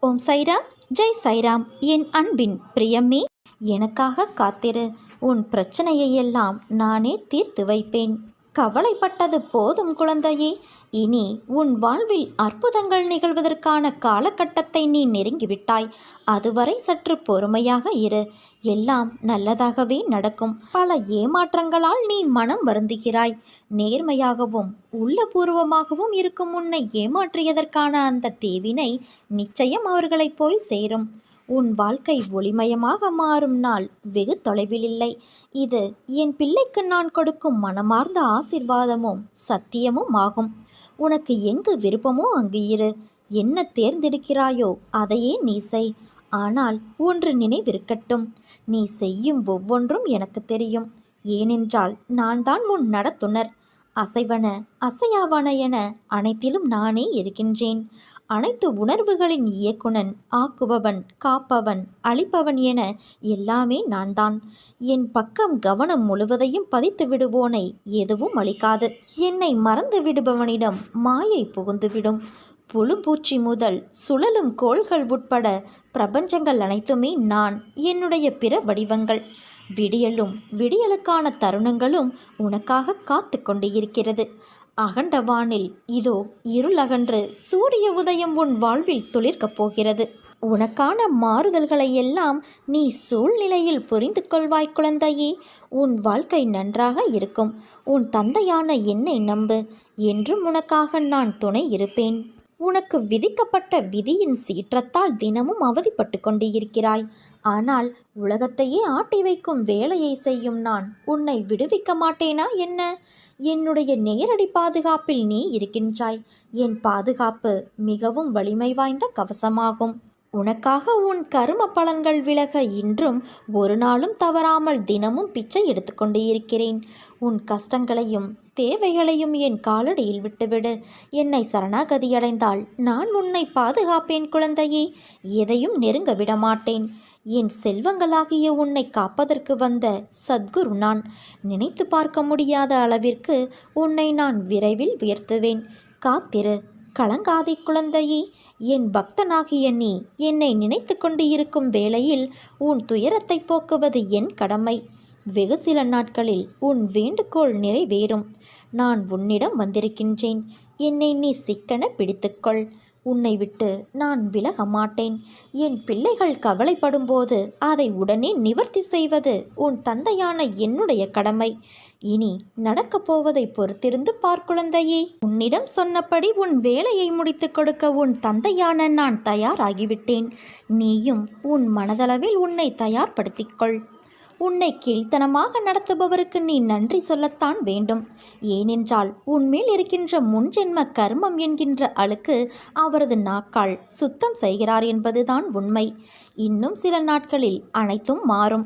ஓம் சைராம், ஜெய் சைராம். என் அன்பின் பிரியமே, எனக்காக காத்திரு. உன் பிரச்சனையெல்லாம் நானே தீர்த்து வைப்பேன். கவலைப்பட்டது போதும் குழந்தையே. இனி உன் வாழ்வில் அற்புதங்கள் நிகழ்வதற்கான காலகட்டத்தை நீ நெருங்கிவிட்டாய். அதுவரை சற்று பொறுமையாக இரு. எல்லாம் நல்லதாகவே நடக்கும். பல ஏமாற்றங்களால் நீ மனம் வருந்துகிறாய். நேர்மையாகவும் உள்ளபூர்வமாகவும் இருக்கும் உன்னை ஏமாற்றியதற்கான அந்த தேவினை நிச்சயம் அவர்களை போய் சேரும். உன் வாழ்க்கை ஒளிமயமாக மாறும் நாள் வெகு தொலைவில் இல்லை. இது என் பிள்ளைக்கு நான் கொடுக்கும் மனமார்ந்த ஆசிர்வாதமும் சத்தியமும் ஆகும். உனக்கு எங்கு விருப்பமோ அங்கு இரு. என்ன தேர்ந்தெடுக்கிறாயோ அதையே நீ செய். ஆனால் ஒன்று நினைவிருக்கட்டும், நீ செய்யும் ஒவ்வொன்றும் எனக்கு தெரியும். ஏனென்றால் நான் தான் உன் நடத்துனர். அசைவன அசையாவன என அனைத்திலும் நானே இருக்கின்றேன். அனைத்து உணர்வுகளின் இயக்குனன், ஆக்குபவன், காப்பவன், அழிப்பவன் என எல்லாமே நான் தான். என் பக்கம் கவனம் முழுவதையும் பதித்து விடுவோனை எதுவும் அளிக்காது. என்னை மறந்து விடுபவனிடம் மாயை புகுந்துவிடும். புழும்பூச்சி முதல் சுழலும் கோள்கள் உட்பட பிரபஞ்சங்கள் அனைத்துமே நான், என்னுடைய பிற வடிவங்கள். விடியலும் விடியலுக்கான தருணங்களும் உனக்காக காத்து கொண்டு இருக்கிறது. அகண்டவானில் இதோ இருளகன்று சூரிய உதயம் உன் வாழ்வில் துளிர்க்கப் போகிறது. உனக்கான மாறுதல்களை எல்லாம் நீ சூழ்நிலையில் புரிந்து கொள்வாய் குழந்தையே. உன் வாழ்க்கை நன்றாக இருக்கும். உன் தந்தையான என்னை நம்பு. என்றும் உனக்காக நான் துணை இருப்பேன். உனக்கு விதிக்கப்பட்ட விதியின் சீற்றத்தால் தினமும் அவதிப்பட்டு கொண்டு இருக்கிறாய். ஆனால் உலகத்தையே ஆட்டி வைக்கும் வேலையை செய்யும் நான் உன்னை விடுவிக்க மாட்டேனா என்ன? என்னுடைய நேரடி பாதுகாப்பில் நீ இருக்கின்றாய். என் பாதுகாப்பு மிகவும் வலிமை வாய்ந்த கவசமாகும். உனக்காக உன் கரும பலன்கள் விலக இன்றும் ஒரு நாளும் தவறாமல் தினமும் பிச்சை எடுத்துக்கொண்டு இருக்கிறேன். உன் கஷ்டங்களையும் தேவைகளையும் என் காலடியில் விட்டுவிடு. என்னை சரணாகதியடைந்தால் நான் உன்னை பாதுகாப்பேன் குழந்தையே. எதையும் நெருங்க விடமாட்டேன். என் செல்வங்களாகிய உன்னை காப்பதற்கு வந்த சத்குரு நான். நினைத்து பார்க்க முடியாத அளவிற்கு உன்னை நான் விரைவில் உயர்த்துவேன். காத்திரு, கலங்காதே குழந்தையே. என் பக்தனாகிய நீ என்னை நினைத்து கொண்டு இருக்கும் வேளையில் உன் துயரத்தை போக்குவது என் கடமை. வெகு சில நாட்களில் உன் வேண்டுகோள் நிறைவேறும். நான் உன்னிடம் வந்திருக்கின்றேன். என்னை நீ சிக்கன பிடித்துக்கொள். உன்னை விட்டு நான் விலக மாட்டேன். என் பிள்ளைகள் கவலைப்படும்போது அதை உடனே நிவர்த்தி செய்வது உன் தந்தையான என்னுடைய கடமை. இனி நடக்கப் போவதை பொறுத்திருந்து பார்க்குழந்தையே. உன்னிடம் சொன்னபடி உன் வேலையை முடித்து கொடுக்க உன் தந்தையான நான் தயாராகிவிட்டேன். நீயும் உன் மனதளவில் உன்னை தயார்படுத்திக்கொள். உன்னை கீழ்த்தனமாக நடத்துபவருக்கு நீ நன்றி சொல்லத்தான் வேண்டும். ஏனென்றால் உன்மேல் இருக்கின்ற முன்ஜென்ம கர்மம் என்கின்ற அழுக்கு அவரது நாக்கால் சுத்தம் செய்கிறார் என்பதுதான் உண்மை. இன்னும் சில நாட்களில் அனைத்தும் மாறும்.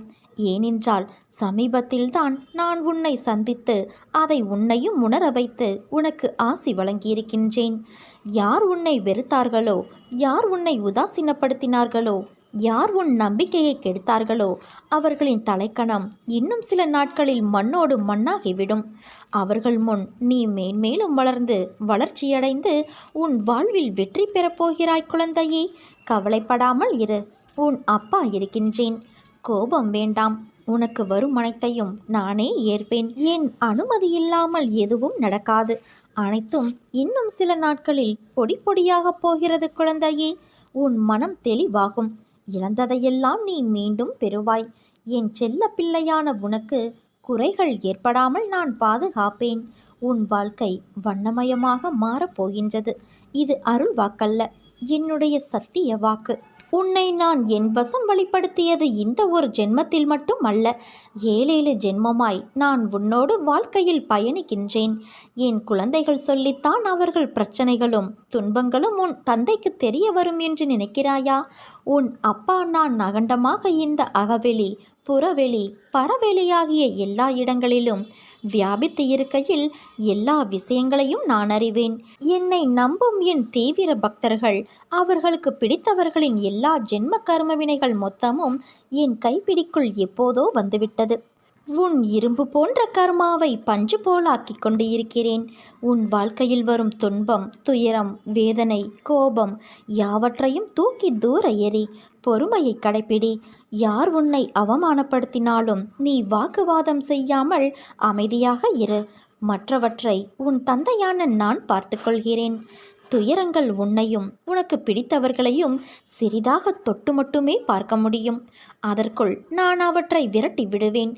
ஏனென்றால் சமீபத்தில்தான் நான் உன்னை சந்தித்து அதை உன்னையும் உணர வைத்து உனக்கு ஆசி வழங்கியிருக்கின்றேன். யார் உன்னை வெறுத்தார்களோ, யார் உன்னை உதாசீனப்படுத்தினார்களோ, யார் உன் நம்பிக்கையை கெடுத்தார்களோ அவர்களின் தலைக்கணம் இன்னும் சில நாட்களில் மண்ணோடு மண்ணாகிவிடும். அவர்கள் முன் நீ மேன்மேலும் வளர்ந்து வளர்ச்சியடைந்து உன் வாழ்வில் வெற்றி பெறப் போகிறாய் குழந்தையே. கவலைப்படாமல் இரு. உன் அப்பா இருக்கின்றேன். கோபம் வேண்டாம். உனக்கு வரும் அனைத்தையும் நானே ஏற்பேன். என் அனுமதி இல்லாமல் எதுவும் நடக்காது. அனைத்தும் இன்னும் சில நாட்களில் பொடி பொடியாக போகிறது குழந்தையே. உன் மனம் தெளிவாகும். இழந்ததையெல்லாம் நீ மீண்டும் பெறுவாய். என் செல்ல பிள்ளையான உனக்கு குறைகள் ஏற்படாமல் நான் பாதுகாப்பேன். உன் வாழ்க்கை வண்ணமயமாக மாறப்போகின்றது. இது அருள் வாக்கல்ல, என்னுடைய சத்திய வாக்கு. உன்னை நான் என் வசம் வழிப்படுத்தியது இந்த ஒரு ஜென்மத்தில் மட்டும் அல்ல. 7 ஜென்மமாய் நான் உன்னோடு வாழ்க்கையில் பயணிக்கின்றேன். என் குழந்தைகள் சொல்லித்தான் அவர்கள் பிரச்சனைகளும் துன்பங்களும் உன் தந்தைக்கு தெரிய வரும் என்று நினைக்கிறாயா? உன் அப்பா நான் அகண்டமாக இந்த அகவெளி, புறவெளி, பரவெளியாகிய எல்லா இடங்களிலும் வியாபித்து இருக்கையில் எல்லா விஷயங்களையும் நான் அறிவேன். என்னை நம்பும் என் தீவிர பக்தர்கள், அவர்களுக்கு பிடித்தவர்களின் எல்லா ஜென்ம கர்ம வினைகள் மொத்தமும் என் கைப்பிடிக்குள் எப்போதோ வந்துவிட்டது. உன் இரும்பு போன்ற கர்மாவை பஞ்சு போலாக்கிக் கொண்டு இருக்கிறேன். உன் வாழ்க்கையில் வரும் துன்பம், துயரம், வேதனை, கோபம் யாவற்றையும் தூக்கி தூர எறி. பொறுமையை கடைப்பிடி. யார் உன்னை அவமானப்படுத்தினாலும் நீ வாக்குவாதம் செய்யாமல் அமைதியாக இரு. மற்றவற்றை உன் தந்தையான நான் பார்த்துக்கொள்கிறேன். துயரங்கள் உன்னையும் உனக்கு பிடித்தவர்களையும் சிறிதாக தொட்டு மட்டுமே பார்க்க முடியும். அதற்குள் நான் அவற்றை விரட்டி விடுவேன்.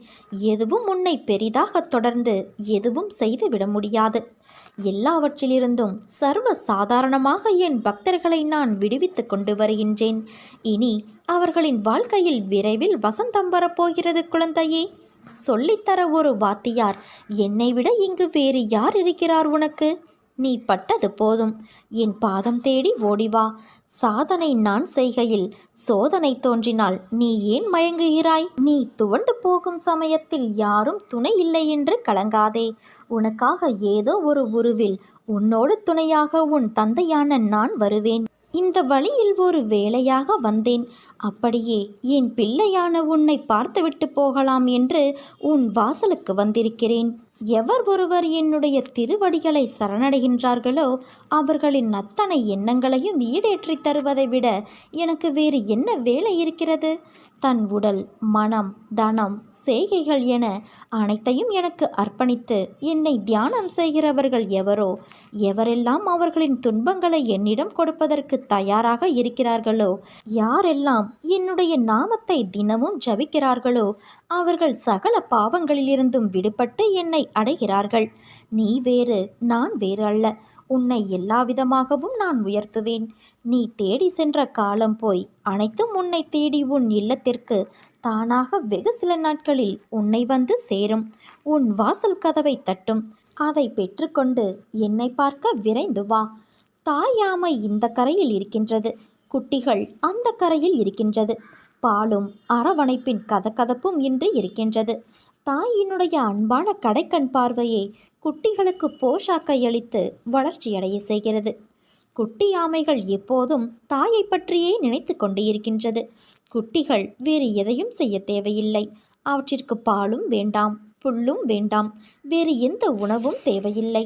எதுவும் உன்னை பெரிதாக தொடர்ந்து எதுவும் செய்துவிட முடியாது. எல்லாவற்றிலிருந்தும் சர்வ சாதாரணமாக என் பக்தர்களை நான் விடுவித்து கொண்டு வருகின்றேன். இனி அவர்களின் வாழ்க்கையில் விரைவில் வசந்தம் வரப்போகிறது குழந்தையே. சொல்லித்தர ஒரு வாத்தியார் என்னை விட இங்கு வேறு யார் இருக்கிறார் உனக்கு? நீ பட்டது போதும். என் பாதம் தேடி ஓடிவா. சாதனை நான் செய்கையில் சோதனை தோன்றினால் நீ ஏன் மயங்குகிறாய்? நீ துவண்டு போகும் சமயத்தில் யாரும் துணை இல்லை என்று கலங்காதே. உனக்காக ஏதோ ஒரு உருவில் உன்னோடு துணையாக உன் தந்தையான நான் வருவேன். இந்த வழியில் ஒரு வேலையாக வந்தேன். அப்படியே என் பிள்ளையான உன்னை பார்த்துவிட்டு போகலாம் என்று உன் வாசலுக்கு வந்திருக்கிறேன். எவர் ஒருவர் என்னுடைய திருவடிகளை சரணடைகின்றார்களோ அவர்களின் அத்தனை எண்ணங்களையும் ஈடேற்றி தருவதை விட எனக்கு வேறு என்ன வேலை இருக்கிறது? தன் உடல், மனம், தனம், செய்கைகள் என அனைத்தையும் எனக்கு அர்ப்பணித்து என்னை தியானம் செய்கிறவர்கள் எவரோ, எவரெல்லாம் அவர்களின் துன்பங்களை என்னிடம் கொடுப்பதற்கு தயாராக இருக்கிறார்களோ, யாரெல்லாம் என்னுடைய நாமத்தை தினமும் ஜபிக்கிறார்களோ அவர்கள் சகல பாவங்களிலிருந்தும் விடுபட்டு என்னை அடைகிறார்கள். நீ வேறு, நான் வேறு அல்ல. உன்னை எல்லாவிதமாகவும் நான் உயர்த்துவேன். நீ தேடி சென்ற காலம் போய் அனைத்தும் உன்னை தேடி உன் இல்லத்திற்கு தானாக வெகு சில நாட்களில் உன்னை வந்து சேரும். உன் வாசல் கதவை தட்டும். அதை பெற்றுக்கொண்டு என்னை பார்க்க விரைந்து வா. தாயாமை இந்த கரையில் இருக்கின்றது, குட்டிகள் அந்த கரையில் இருக்கின்றது. பாலும் அரவணைப்பின் கதகதப்பும் இன்றி இருக்கின்றது. தாயினுடைய அன்பான கடைக்கண் பார்வையை குட்டிகளுக்கு போஷாக்கை அளித்து வளர்ச்சியடைய செய்கிறது. குட்டி ஆமைகள் எப்போதும் தாயை பற்றியே நினைத்து கொண்டு இருக்கின்றது. குட்டிகள் வேறு எதையும் செய்ய தேவையில்லை. அவற்றிற்கு பாலும் வேண்டாம், புல்லும் வேண்டாம், வேறு எந்த உணவும் தேவையில்லை.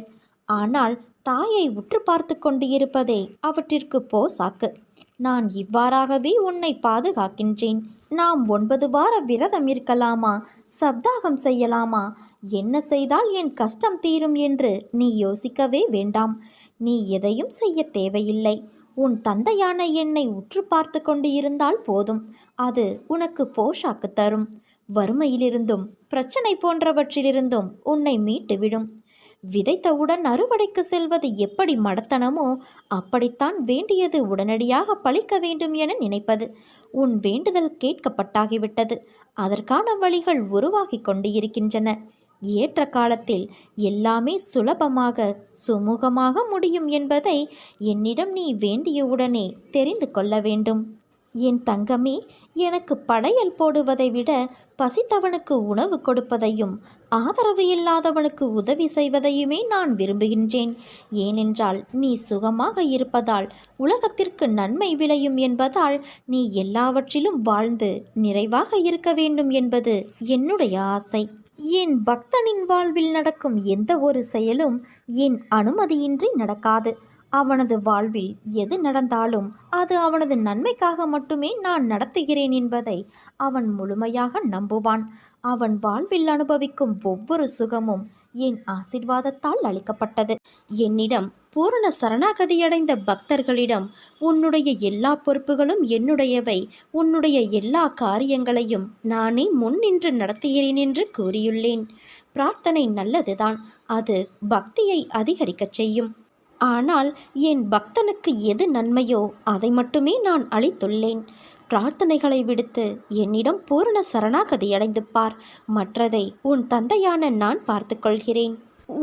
ஆனால் தாயை உற்று பார்த்து கொண்டு இருப்பதே அவற்றிற்கு போசாக்கு. நான் இவ்வாறாகவே உன்னை பாதுகாக்கின்றேன். நாம் 9 வார விரதம் இருக்கலாமா, சப்தாகம் செய்யலாமா, என்ன செய்தால் என் கஷ்டம் தீரும் என்று நீ யோசிக்கவே வேண்டாம். நீ எதையும் செய்ய தேவையில்லை. உன் தந்தையான என்னை உற்று பார்த்து கொண்டு இருந்தால் போதும். அது உனக்கு போஷாக்கு தரும். வறுமையிலிருந்தும் பிரச்சனை போன்றவற்றிலிருந்தும் உன்னை மீட்டுவிடும். விதைத்தவுடன் அறுவடைக்கு செல்வது எப்படி மடத்தனமோ அப்படித்தான் வேண்டியது உடனடியாக பலிக்க வேண்டும் என நினைப்பது. உன் வேண்டுதல் கேட்கப்பட்டாகிவிட்டது. அதற்கான வழிகள் உருவாகி கொண்டு இருக்கின்றன. ஏற்ற காலத்தில் எல்லாமே சுலபமாக சுமூகமாக முடியும் என்பதை என்னிடம் நீ வேண்டியவுடனே தெரிந்து கொள்ள வேண்டும். என் தங்கமே, எனக்கு படையல் போடுவதை விட பசித்தவனுக்கு உணவு கொடுப்பதையும் ஆதரவு இல்லாதவனுக்கு உதவி செய்வதையுமே நான் விரும்புகின்றேன். ஏனென்றால் நீ சுகமாக இருப்பதால் உலகத்திற்கு நன்மை விளையும் என்பதால் நீ எல்லாவற்றிலும் வாழ்ந்து நிறைவாக இருக்க வேண்டும் என்பது என்னுடைய ஆசை. என் பக்தனின் வாழ்வில் நடக்கும் எந்த ஒரு செயலும் என் அனுமதியின்றி நடக்காது. அவனது வாழ்வில் எது நடந்தாலும் அது அவனது நன்மைக்காக மட்டுமே நான் நடத்துகிறேன் என்பதை அவன் முழுமையாக நம்புவான். அவன் வாழ்வில் அனுபவிக்கும் ஒவ்வொரு சுகமும் என் ஆசீர்வாதத்தால் அளிக்கப்பட்டது. என்னிடம் பூரண சரணாகதியடைந்த பக்தர்களிடம் உன்னுடைய எல்லா பொறுப்புகளும் என்னுடையவை, உன்னுடைய எல்லா காரியங்களையும் நானே முன்னின்று நடத்துகிறேன் என்று கூறியுள்ளேன். பிரார்த்தனை நல்லதுதான், அது பக்தியை அதிகரிக்கச் செய்யும். ஆனால் என் பக்தனுக்கு எது நன்மையோ அதை மட்டுமே நான் அளித்துள்ளேன். பிரார்த்தனைகளை விடுத்து என்னிடம் பூரண சரணாகதி அடைந்து பார். மற்றதை உன் தந்தையான நான் பார்த்துக்கொள்கிறேன்.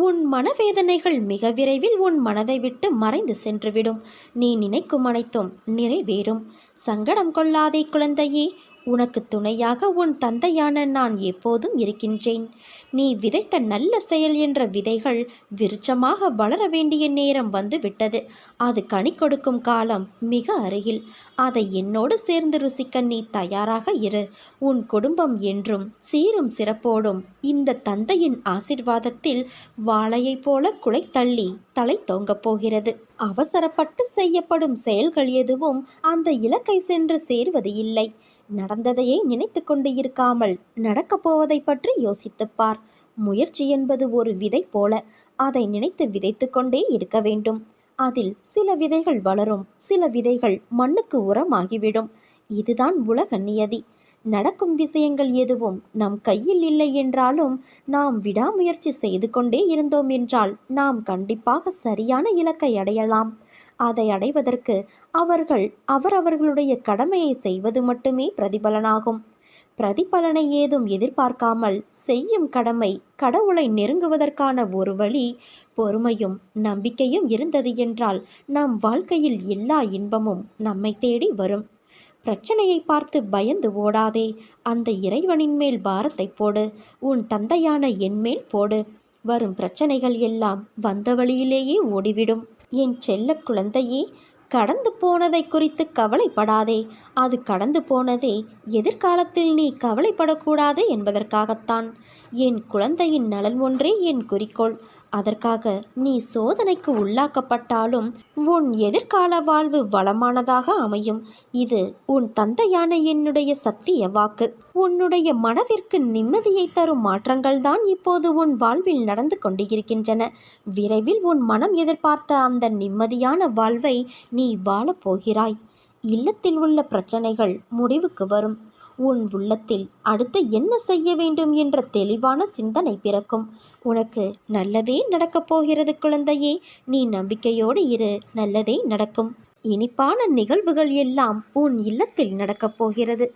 உன் மனவேதனைகள் மிக விரைவில் உன் மனதை விட்டு மறைந்து சென்றுவிடும். நீ நினைக்கும் அனைத்தும் நிறைவேறும். சங்கடம் கொள்ளாதே குழந்தையே. உனக்கு துணையாக உன் தந்தையான நான் எப்போதும் இருக்கின்றேன். நீ விதைத்த நல்ல செயல் என்ற விதைகள் விருட்சமாக வளர வேண்டிய நேரம் வந்துவிட்டது. அது கனி கொடுக்கும் காலம் மிக அருகில். அதை என்னோடு சேர்ந்து ருசிக்க நீ தயாராக இரு. உன் குடும்பம் என்றும் சீரும் சிறப்போடும் இந்த தந்தையின் ஆசிர்வாதத்தில் வாழையைப் போல குலை தள்ளி தலை தோங்கப் போகிறது. அவசரப்பட்டு செய்யப்படும் செயல்கள் எதுவும் அந்த இலக்கை சென்று சேர்வது இல்லை. நடந்ததையே நினைத்து கொண்டு இருக்காமல் நடக்கப் போவதை பற்றி யோசித்துப்பார். முயற்சி என்பது ஒரு விதை போல. அதை நினைத்து விதைத்து கொண்டே இருக்க வேண்டும். அதில் சில விதைகள் வளரும், சில விதைகள் மண்ணுக்கு உரமாகிவிடும். இதுதான் உலக நியதி. நடக்கும் விஷயங்கள் எதுவும் நம் கையில் இல்லை என்றாலும் நாம் விடாமுயற்சி செய்து கொண்டே இருந்தோம் என்றால் நாம் கண்டிப்பாக சரியான இலக்கை அடையலாம். அதை அடைவதற்கு அவரவர்களுடைய கடமையை செய்வது மட்டுமே பிரதிபலனாகும். பிரதிபலனை ஏதும் எதிர்பார்க்காமல் செய்யும் கடமை கடவுளை நெருங்குவதற்கான ஒரு வழி. பொறுமையும் நம்பிக்கையும் இருந்தது என்றால் நம் வாழ்க்கையில் எல்லா இன்பமும் நம்மை தேடி வரும். பிரச்சனையை பார்த்து பயந்து ஓடாதே. அந்த இறைவனின் மேல் பாரத்தை போடு. உன் தந்தையான என் மேல் போடு. வரும் பிரச்சனைகள் எல்லாம் வந்த வழியிலேயே ஓடிவிடும். என் செல்ல குழந்தையே, கடந்து போனதை குறித்து கவலைப்படாதே. அது கடந்து போனதே எதிர்காலத்தில் நீ கவலைப்படக்கூடாது என்பதற்காகத்தான். என் குழந்தையின் நலன் ஒன்றே என் குறிக்கோள். அதற்காக நீ சோதனைக்கு உள்ளாக்கப்பட்டாலும் உன் எதிர்கால வாழ்வு வளமானதாக அமையும். இது உன் தந்தையான என்னுடைய சத்திய வாக்கு. உன்னுடைய மனதிற்கு நிம்மதியை தரும் மாற்றங்கள்தான் இப்போது உன் வாழ்வில் நடந்து கொண்டிருக்கின்றன. விரைவில் உன் மனம் எதிர்பார்த்த அந்த நிம்மதியான வாழ்வை நீ வாழப்போகிறாய். இல்லத்தில் உள்ள பிரச்சனைகள் முடிவுக்கு வரும். உன் உள்ளத்தில் அடுத்து என்ன செய்ய வேண்டும் என்ற தெளிவான சிந்தனை பிறக்கும். உனக்கு நல்லதே நடக்கப் போகிறது குழந்தையே. நீ நம்பிக்கையோடு இரு. நல்லதே நடக்கும். இனிப்பான நிகழ்வுகள் எல்லாம் உன் இல்லத்தில் நடக்கப் போகிறது.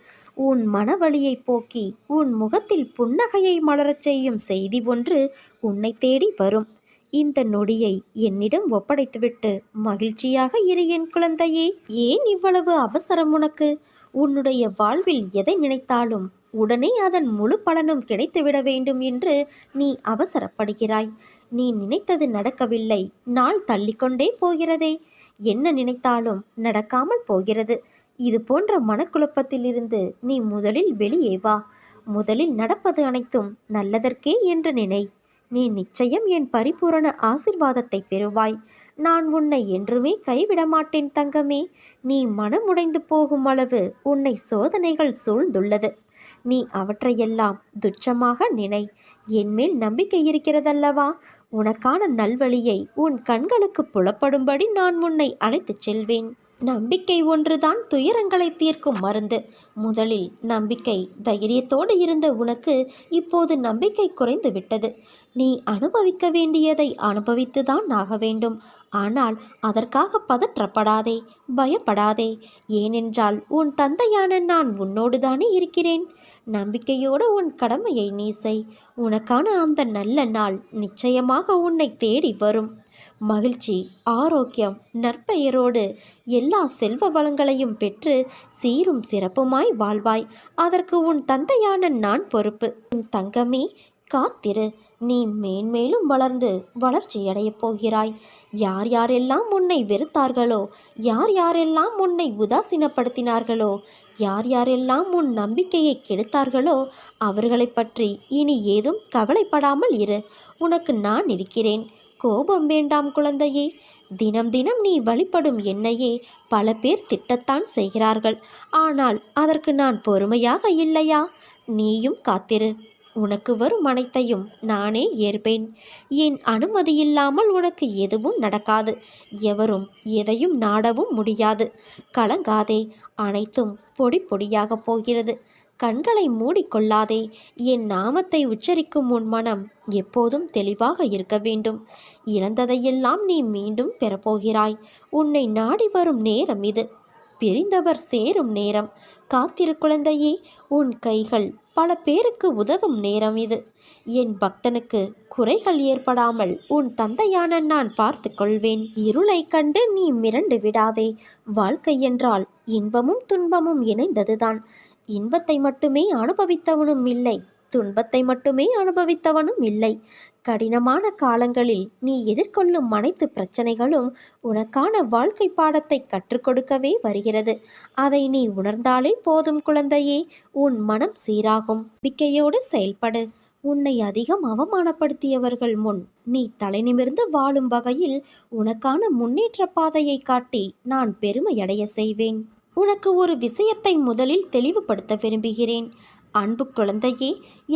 உன் மனவழியை போக்கி உன் முகத்தில் புன்னகையை மலரச் செய்யும் செய்தி ஒன்று உன்னை தேடி வரும். இந்த நொடியை என்னிடம் ஒப்படைத்துவிட்டு மகிழ்ச்சியாக இரு என் குழந்தையே. ஏன் இவ்வளவு அவசரம் உனக்கு? உன்னுடைய வாழ்வில் எதை நினைத்தாலும் உடனே அதன் முழு பலனும் கிடைத்துவிட வேண்டும் என்று நீ அவசரப்படுகிறாய். நீ நினைத்தது நடக்கவில்லை. நாள் தள்ளிக்கொண்டே போகிறதே. என்ன நினைத்தாலும் நடக்காமல் போகிறது. இது போன்ற மனக்குழப்பத்திலிருந்து நீ முதலில் வெளியே வா. முதலில் நடப்பது அனைத்தும் நல்லதற்கே என்று நினை. நீ நிச்சயம் என் பரிபூரண ஆசிர்வாதத்தை பெறுவாய். நான் உன்னை என்றுமே கைவிட மாட்டேன் தங்கமே. நீ மனமுடைந்து போகும் அளவு உன்னை சோதனைகள் சூழ்ந்துள்ளது. நீ அவற்றையெல்லாம் துச்சமாக நினை. என்மேல் நம்பிக்கை இருக்கிறதல்லவா? உனக்கான நல்வழியை உன் கண்களுக்கு புலப்படும்படி நான் உன்னை அழைத்துச் செல்வேன். நம்பிக்கை ஒன்றுதான் துயரங்களை தீர்க்கும் மருந்து. முதலில் நம்பிக்கை தைரியத்தோடு இருந்த உனக்கு இப்போது நம்பிக்கை குறைந்து விட்டது. நீ அனுபவிக்க வேண்டியதை அனுபவித்துதான் ஆக வேண்டும். ஆனால் அதற்காக பதற்றப்படாதே, பயப்படாதே. ஏனென்றால் உன் தந்தையான நான் உன்னோடு தானே இருக்கிறேன். நம்பிக்கையோடு உன் கடமையை நீ செய். உனக்கான அந்த நல்ல நாள் நிச்சயமாக உன்னை தேடி வரும். மகிழ்ச்சி, ஆரோக்கியம், நற்பெயரோடு எல்லா செல்வ வளங்களையும் பெற்று சீரும் சிறப்புமாய் வாழ்வாய். அதற்கு உன் தந்தையான நான் பொறுப்பு. உன் தங்கமே, காத்திரு. நீ மேன்மேலும் வளர்ந்து வளர்ச்சியடையப் போகிறாய். யார் யாரெல்லாம் உன்னை வெறுத்தார்களோ, யார் யாரெல்லாம் உன்னை உதாசீனப்படுத்தினார்களோ, யார் யாரெல்லாம் உன் நம்பிக்கையை கெடுத்தார்களோ அவர்களை பற்றி இனி ஏதும் கவலைப்படாமல் இரு. உனக்கு நான் இருக்கிறேன். கோபம் வேண்டாம் குழந்தையே. தினம் தினம் நீ வழிபடும் என்னையே பல பேர் திட்டத்தான் செய்கிறார்கள். ஆனால் அதற்கு நான் பொறுமையாக இல்லையா? நீயும் காத்திரு. உனக்கு வரும் அனைத்தையும் நானே ஏற்பேன். என் அனுமதி இல்லாமல் உனக்கு எதுவும் நடக்காது. எவரும் எதையும் நாடவும் முடியாது. கலங்காதே. அனைத்தும் பொடி பொடியாக போகிறது. கண்களை மூடிக்கொள்ளாதே. என் நாமத்தை உச்சரிக்கும் உன் மனம் எப்போதும் தெளிவாக இருக்க வேண்டும். இழந்ததையெல்லாம் நீ மீண்டும் பெறப்போகிறாய். உன்னை நாடி வரும் நேரம் இது. பிரிந்தவர் சேரும் நேரம். காத்திரு குழந்தையே. உன் கைகள் பல பேருக்கு உதவும் நேரம் இது. என் பக்தனுக்கு குறைகள் ஏற்படாமல் உன் தந்தையான நான் பார்த்து கொள்வேன். இருளை கண்டு நீ மிரண்டு விடாதே. வாழ்க்கை என்றால் இன்பமும் துன்பமும் இணைந்ததுதான். இன்பத்தை மட்டுமே அனுபவித்தவனும் இல்லை, துன்பத்தை மட்டுமே அனுபவித்தவனும் இல்லை. கடினமான காலங்களில் நீ எதிர்கொள்ளும் அனைத்து பிரச்சனைகளும் உனக்கான வாழ்க்கை பாடத்தை கற்றுக் கொடுக்கவே வருகிறது. அதை நீ உணர்ந்தாலே போதும் குழந்தையே, உன் மனம் சீராகும். நம்பிக்கையோடு செயல்படு. உன்னை அதிகம் அவமானப்படுத்தியவர்கள் முன் நீ தலைநிமிர்ந்து வாழும் வகையில் உனக்கான முன்னேற்ற பாதையை காட்டி நான் பெருமையடைய செய்வேன். உனக்கு ஒரு விஷயத்தை முதலில் தெளிவுபடுத்த விரும்புகிறேன். அன்பு குழந்தையே,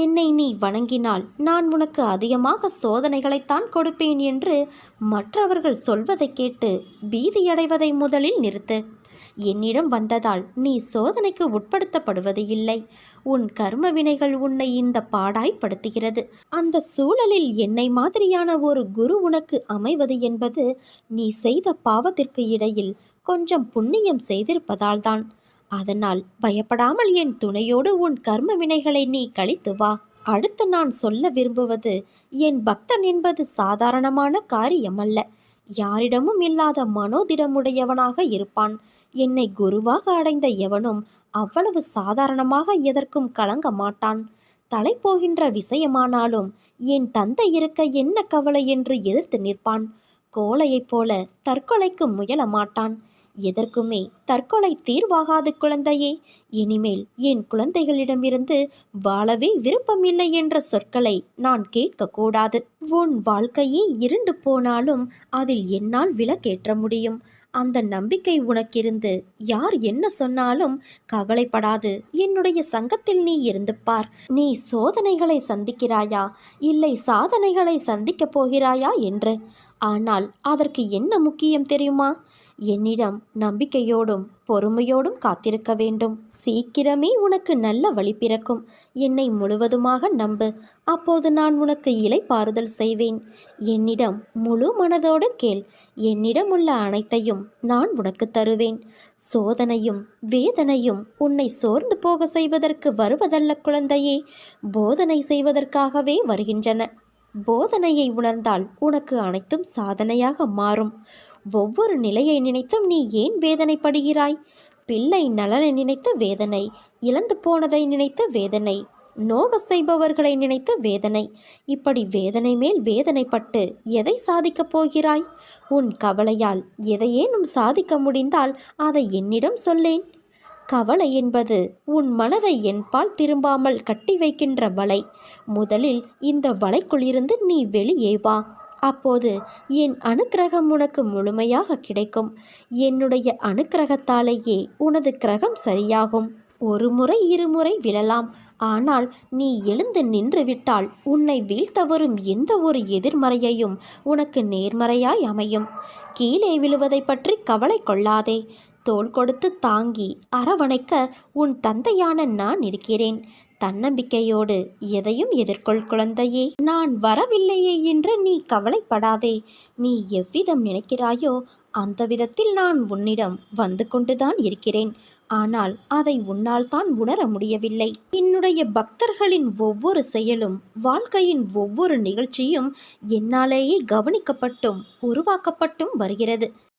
என்னை நீ வணங்கினால் நான் உனக்கு அதிகமாக சோதனைகளைத்தான் கொடுப்பேன் என்று மற்றவர்கள் சொல்வதை கேட்டு பீதியடைவதை முதலில் நிறுத்து. என்னிடம் வந்ததால் நீ சோதனைக்கு உட்படுத்தப்படுவது இல்லை. உன் கர்ம வினைகள் உன்னை இந்த பாடாய்ப்படுத்துகிறது. அந்த சூழலில் என்னை மாதிரியான ஒரு குரு உனக்கு அமைவது என்பது நீ செய்த பாவத்திற்கு இடையில் கொஞ்சம் புண்ணியம் செய்திருப்பதால்தான். அதனால் பயப்படாமல் என் துணையோடு உன் கர்ம வினைகளை நீ கழித்து வா. அடுத்து நான் சொல்ல விரும்புவது, என் பக்தன் என்பது சாதாரணமான காரியமல்ல. யாரிடமும் இல்லாத மனோதிடமுடையவனாக இருப்பான். என்னை குருவாக அடைந்த எவனும் அவ்வளவு சாதாரணமாக எதற்கும் கலங்க மாட்டான். தலை போகின்ற விஷயமானாலும் என் தந்தை இருக்க என்ன கவலை என்று எதிர்த்து நிற்பான். கோழையைப் போல தற்கொலைக்கு முயல மாட்டான். எதற்குமே தற்கொலை தீர்வாகாது குழந்தையே. இனிமேல் என் குழந்தைகளிடமிருந்து வாழவே விருப்பமில்லை என்ற சொற்களை நான் கேட்கக்கூடாது. உன் வாழ்க்கையே இருண்டு போனாலும் அதில் என்னால் விளக்கேற்ற முடியும். அந்த நம்பிக்கை உனக்கிருந்து யார் என்ன சொன்னாலும் கவலைப்படாது. என்னுடைய சங்கத்தில் நீ இருந்து பார். நீ சோதனைகளை சந்திக்கிறாயா, இல்லை சாதனைகளை சந்திக்கப் போகிறாயா என்று. ஆனால் அதற்கு என்ன முக்கியம் தெரியுமா? என்னிடம் நம்பிக்கையோடும் பொறுமையோடும் காத்திருக்க வேண்டும். சீக்கிரமே உனக்கு நல்ல வழி பிறக்கும். என்னை முழுவதுமாக நம்பு. அப்போது நான் உனக்கு இளைப்பாறுதல் செய்வேன். என்னிடம் முழு மனதோடு கேள். என்னிடம் உள்ள அனைத்தையும் நான் உனக்கு தருவேன். சோதனையும் வேதனையும் உன்னை சோர்ந்து போக செய்வதற்கு வருவதல்ல குழந்தையே, போதனை செய்வதற்காகவே வருகின்றன. போதனையை உணர்ந்தால் உனக்கு அனைத்தும் சாதனையாக மாறும். ஒவ்வொரு நிலையை நினைத்தும் நீ ஏன் வேதனைப்படுகிறாய்? பிள்ளை நலனை நினைத்து வேதனை, இழந்து போனதை நினைத்து வேதனை, நோக செய்பவர்களை நினைத்து வேதனை. இப்படி வேதனை மேல் வேதனைப்பட்டு எதை சாதிக்கப் போகிறாய்? உன் கவலையால் எதையேனும் சாதிக்க முடிந்தால் அதை என்னிடம் சொல்லேன். கவலை என்பது உன் மனதை என்பால் திரும்பாமல் கட்டி வைக்கின்ற வலை. முதலில் இந்த வலைக்குள்ளிருந்து நீ வெளியே வா. அப்போது என் அனுக்கிரகம் உனக்கு முழுமையாக கிடைக்கும். என்னுடைய அனுக்கிரகத்தாலேயே உனது கிரகம் சரியாகும். ஒரு முறை இருமுறை விழலாம், ஆனால் நீ எழுந்து நின்று விட்டால் உன்னை வீழ்த்த வரும் எந்த ஒரு எதிர்மறையையும் உனக்கு நேர்மறையாய் அமையும். கீழே விழுவதை பற்றி கவலை கொள்ளாதே. தோள் கொடுத்து தாங்கி அரவணைக்க உன் தந்தையான நான் இருக்கிறேன். தன்னம்பிக்கையோடு எதையும் எதிர்கொள் குழந்தையே. நான் வரவில்லையே என்று நீ கவலைப்படாதே. நீ எவ்விதம் நினைக்கிறாயோ அந்த விதத்தில் நான் உன்னிடம் வந்து கொண்டுதான் இருக்கிறேன். ஆனால் அதை உன்னால் தான் உணர முடியவில்லை. என்னுடைய பக்தர்களின் ஒவ்வொரு செயலும், வாழ்க்கையின் ஒவ்வொரு நிகழ்ச்சியும் என்னாலேயே கவனிக்கப்பட்டும் உருவாக்கப்பட்டும் வருகிறது.